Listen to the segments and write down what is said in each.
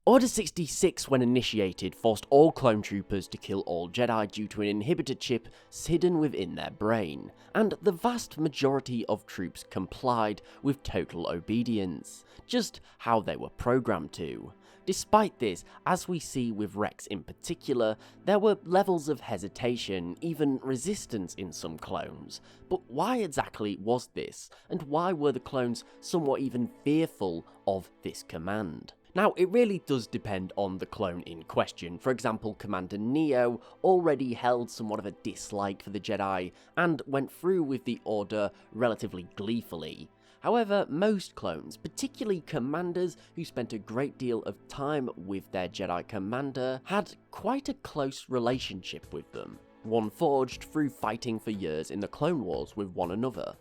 Order 66, when initiated, forced all clone troopers to kill all Jedi due to an inhibitor chip hidden within their brain, and the vast majority of troops complied with total obedience, just how they were programmed to. Despite this, as we see with Rex in particular, there were levels of hesitation, even resistance in some clones. But why exactly was this, and why were the clones somewhat even fearful of this command? Now, it really does depend on the clone in question. For example, Commander Neo already held somewhat of a dislike for the Jedi, and went through with the order relatively gleefully. However, most clones, particularly commanders who spent a great deal of time with their Jedi commander, had quite a close relationship with them, one forged through fighting for years in the Clone Wars with one another.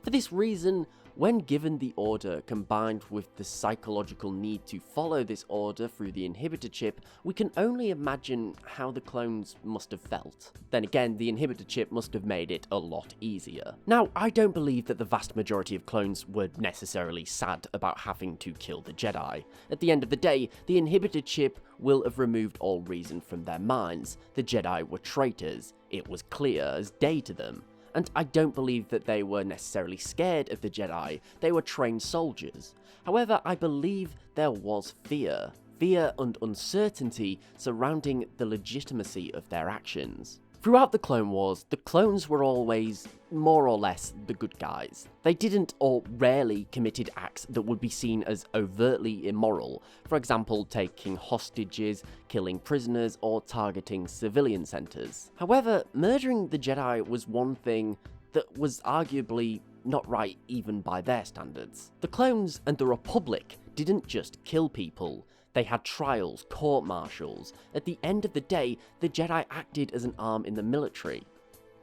For this reason, when given the order combined with the psychological need to follow this order through the inhibitor chip, we can only imagine how the clones must have felt. Then again, the inhibitor chip must have made it a lot easier. Now, I don't believe that the vast majority of clones were necessarily sad about having to kill the Jedi. At the end of the day, the inhibitor chip will have removed all reason from their minds. The Jedi were traitors. It was clear as day to them. And I don't believe that they were necessarily scared of the Jedi, they were trained soldiers. However, I believe there was fear and uncertainty surrounding the legitimacy of their actions. Throughout the Clone Wars, the clones were always more or less the good guys. They didn't or rarely committed acts that would be seen as overtly immoral, for example taking hostages, killing prisoners, or targeting civilian centres. However, murdering the Jedi was one thing that was arguably not right even by their standards. The clones and the Republic didn't just kill people. They had trials, court-martials. At the end of the day, the Jedi acted as an arm in the military.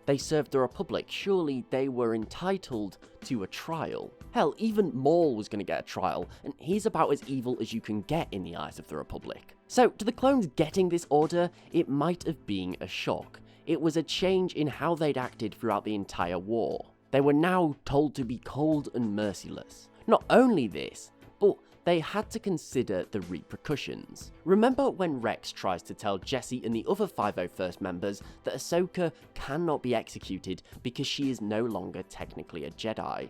They served the Republic, surely they were entitled to a trial. Hell, even Maul was going to get a trial, and he's about as evil as you can get in the eyes of the Republic. So, to the clones getting this order, it might have been a shock. It was a change in how they'd acted throughout the entire war. They were now told to be cold and merciless. Not only this, but they had to consider the repercussions. Remember when Rex tries to tell Jesse and the other 501st members that Ahsoka cannot be executed because she is no longer technically a Jedi?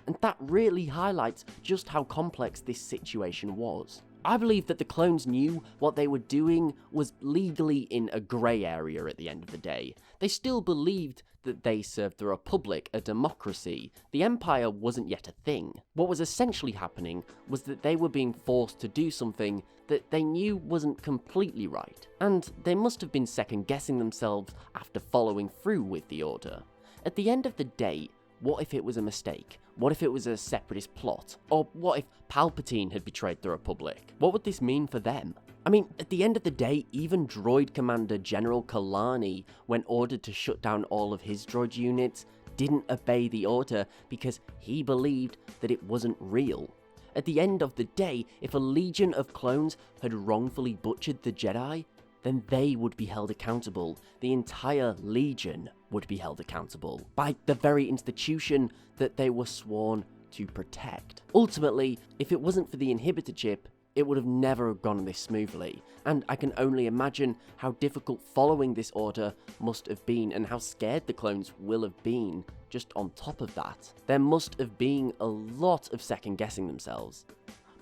And that really highlights just how complex this situation was. I believe that the clones knew what they were doing was legally in a grey area at the end of the day. They still believed that they served the Republic, a democracy. The Empire wasn't yet a thing. What was essentially happening was that they were being forced to do something that they knew wasn't completely right, and they must have been second-guessing themselves after following through with the order. At the end of the day, what if it was a mistake? What if it was a separatist plot? Or what if Palpatine had betrayed the Republic? What would this mean for them? I mean, at the end of the day, even Droid Commander General Kalani, when ordered to shut down all of his droid units, didn't obey the order because he believed that it wasn't real. At the end of the day, if a legion of clones had wrongfully butchered the Jedi, then they would be held accountable. The entire Legion would be held accountable by the very institution that they were sworn to protect. Ultimately, if it wasn't for the inhibitor chip, it would have never gone this smoothly, and I can only imagine how difficult following this order must have been and how scared the clones will have been. Just on top of that, there must have been a lot of second guessing themselves.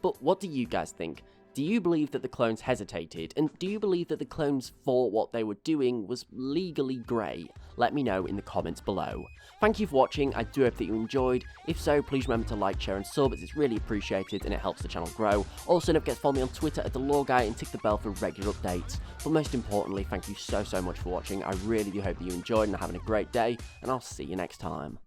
But what do you guys think? Do you believe that the clones hesitated, and do you believe that the clones thought what they were doing was legally grey? Let me know in the comments below. Thank you for watching, I do hope that you enjoyed. If so, please remember to like, share and sub, as it's really appreciated and it helps the channel grow. Also, don't forget to follow me on Twitter at TheLoreGuy and tick the bell for regular updates. But most importantly, thank you so much for watching. I really do hope that you enjoyed and are having a great day, and I'll see you next time.